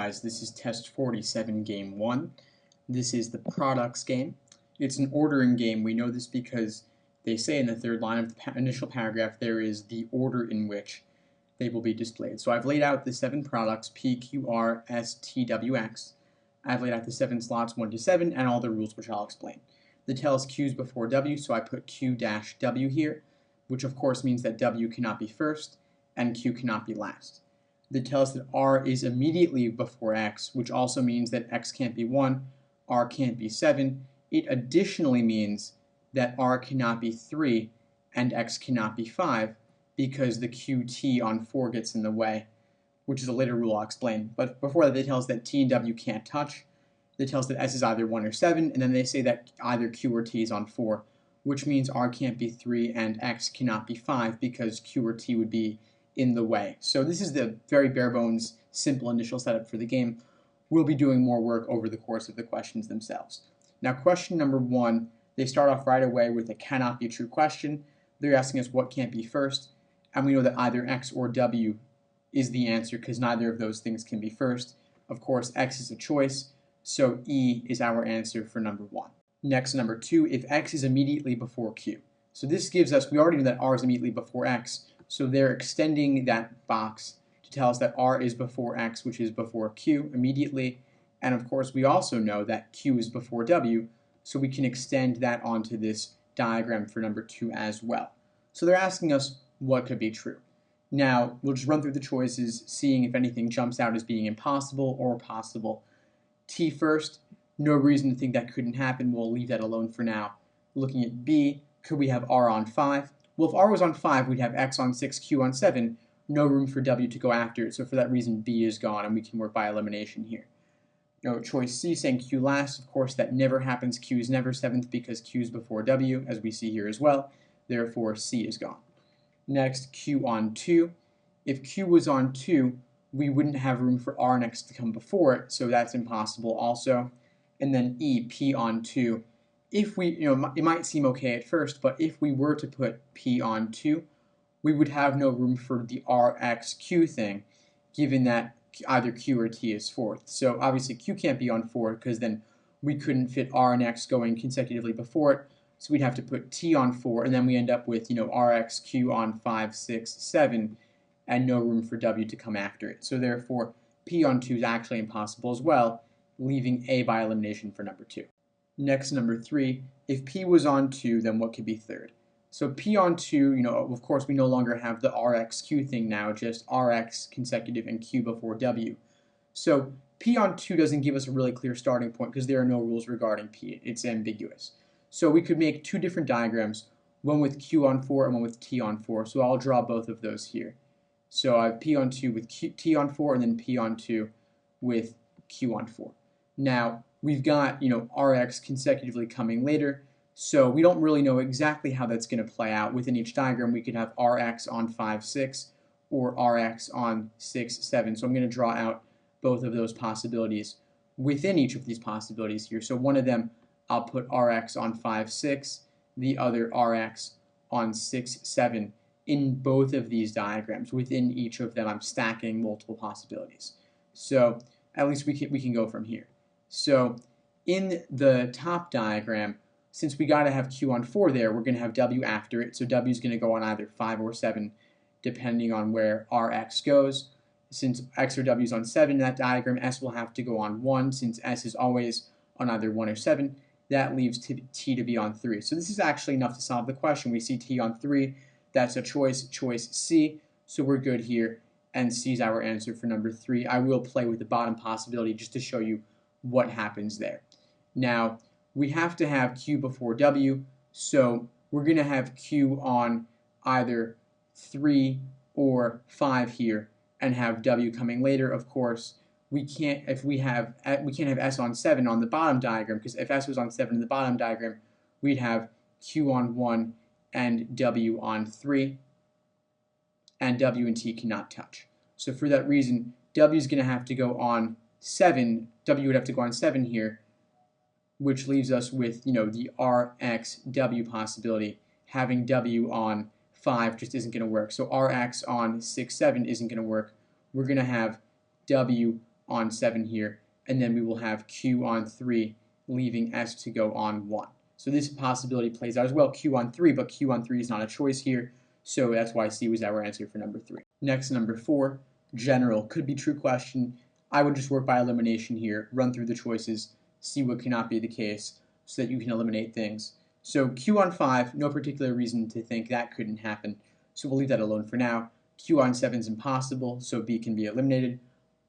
Guys, this is test 47, game 1. This is the products game. It's an ordering game. We know this because they say in the third line of the initial paragraph there is the order in which they will be displayed. So I've laid out the 7 products, P, Q, R, S, T, W, X. I've laid out the 7 slots 1 to 7 and all the rules, which I'll explain. The tells Q's before W, so I put Q-W here, which of course means that W cannot be first and Q cannot be last. That tells that R is immediately before X, which also means that X can't be 1, R can't be 7. It additionally means that R cannot be 3 and X cannot be 5 because the QT on 4 gets in the way, which is a later rule I'll explain. But before that, it tells that T and W can't touch. It tells that S is either 1 or 7, and then they say that either Q or T is on 4, which means R can't be 3 and X cannot be 5 because Q or T would be in the way. So this is the very bare bones, simple initial setup for the game. We'll be doing more work over the course of the questions themselves. Now, question number 1, they start off right away with a cannot be true question. They're asking us what can't be first, and we know that either X or W is the answer because neither of those things can be first. Of course, X is a choice, so E is our answer for number 1. Next, number 2, if X is immediately before Q. So this gives us, we already know that R is immediately before X, so they're extending that box to tell us that R is before X, which is before Q immediately. And of course, we also know that Q is before W, so we can extend that onto this diagram for number 2 as well. So they're asking us what could be true. Now, we'll just run through the choices, seeing if anything jumps out as being impossible or possible. T first, no reason to think that couldn't happen. We'll leave that alone for now. Looking at B, could we have R on 5? Well, if R was on 5, we'd have X on 6, Q on 7, no room for W to go after it, so for that reason B is gone, and we can work by elimination here. Now, choice C, saying Q last, of course that never happens. Q is never 7th because Q is before W, as we see here as well, therefore C is gone. Next, Q on 2. If Q was on 2, we wouldn't have room for R next to come before it, so that's impossible also. And then E, P on 2. If we, it might seem okay at first, but if we were to put P on 2, we would have no room for the RXQ thing, given that either Q or T is 4th. So obviously Q can't be on 4 because then we couldn't fit R and X going consecutively before it, so we'd have to put T on 4, and then we end up with, RXQ on 5, 6, 7, and no room for W to come after it. So therefore, P on 2 is actually impossible as well, leaving A by elimination for number 2. Next, number 3, if P was on 2, then what could be third? So P on 2, of course we no longer have the RXQ thing now, just RX consecutive and Q before W. So P on 2 doesn't give us a really clear starting point because there are no rules regarding P. It's ambiguous. So we could make 2 different diagrams, one with Q on 4 and one with T on 4. So I'll draw both of those here. So I have P on 2 with T on 4 and then P on 2 with Q on 4. Now, we've got, RX consecutively coming later, so we don't really know exactly how that's going to play out. Within each diagram, we could have RX on 5, 6, or RX on 6, 7. So I'm going to draw out both of those possibilities within each of these possibilities here. So one of them, I'll put RX on 5, 6, the other RX on 6, 7. In both of these diagrams, within each of them, I'm stacking multiple possibilities. So at least we can go from here. So in the top diagram, since we got to have Q on 4 there, we're going to have W after it. So W is going to go on either 5 or 7, depending on where RX goes. Since X or W is on 7 in that diagram, S will have to go on 1. Since S is always on either 1 or 7, that leaves T to be on 3. So this is actually enough to solve the question. We see T on 3. That's a choice C. So we're good here. And C is our answer for number 3. I will play with the bottom possibility just to show you what happens there. Now, we have to have Q before W, so we're going to have Q on either 3 or 5 here and have W coming later. Of course, we can't have S on 7 on the bottom diagram, because if S was on 7 in the bottom diagram, we'd have Q on 1 and W on 3, and W and T cannot touch. So for that reason, W is going to have to go on 7, W would have to go on 7 here, which leaves us with, the RXW possibility. Having W on 5 just isn't going to work. So RX on 6, 7 isn't going to work. We're going to have W on 7 here, and then we will have Q on 3, leaving S to go on 1. So this possibility plays out as well, Q on 3, but Q on 3 is not a choice here, so that's why C was our answer for number 3. Next, number 4, general, could be true question. I would just work by elimination here, run through the choices, see what cannot be the case, so that you can eliminate things. So Q on 5, no particular reason to think that couldn't happen, so we'll leave that alone for now. Q on 7 is impossible, so B can be eliminated.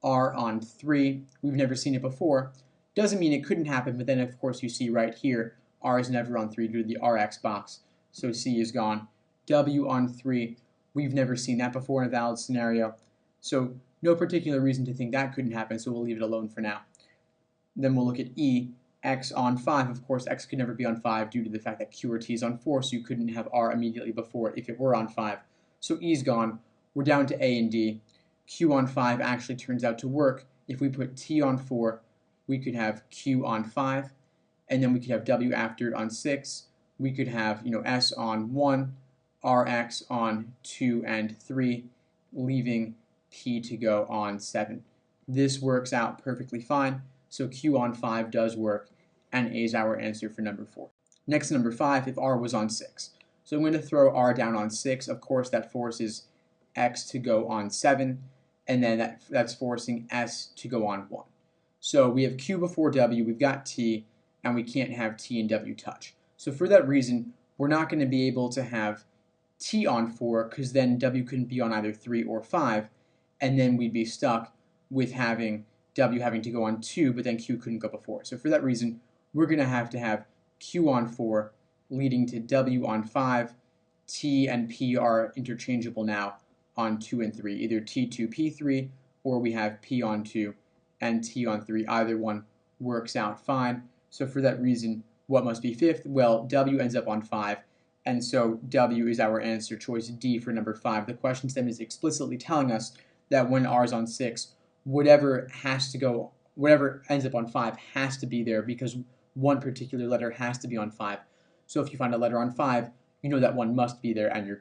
R on 3, we've never seen it before. Doesn't mean it couldn't happen, but then of course you see right here, R is never on 3 due to the RX box, so C is gone. W on 3, we've never seen that before in a valid scenario, so no particular reason to think that couldn't happen, so we'll leave it alone for now. Then we'll look at E, X on 5. Of course, X could never be on 5 due to the fact that Q or T is on 4, so you couldn't have R immediately before it if it were on 5. So E's gone. We're down to A and D. Q on 5 actually turns out to work. If we put T on 4, we could have Q on 5, and then we could have W after it on 6. We could have S on 1, RX on 2 and 3, leaving P to go on 7. This works out perfectly fine, so Q on 5 does work, and A is our answer for number 4. Next, number 5, if R was on 6. So I'm going to throw R down on 6. Of course, that forces X to go on 7, and then that's forcing S to go on 1. So we have Q before W, we've got T, and we can't have T and W touch. So for that reason, we're not going to be able to have T on 4, because then W couldn't be on either 3 or 5, and then we'd be stuck with having W having to go on 2, but then Q couldn't go before. So for that reason, we're going to have Q on 4, leading to W on 5. T and P are interchangeable now on 2 and 3, either T2, P3, or we have P on 2 and T on 3. Either one works out fine. So for that reason, what must be fifth? Well, W ends up on 5, and so W is our answer, choice D for number 5. The question stem is explicitly telling us that when R is on 6, whatever ends up on 5 has to be there, because one particular letter has to be on 5. So if you find a letter on 5, you know that one must be there, and you're good.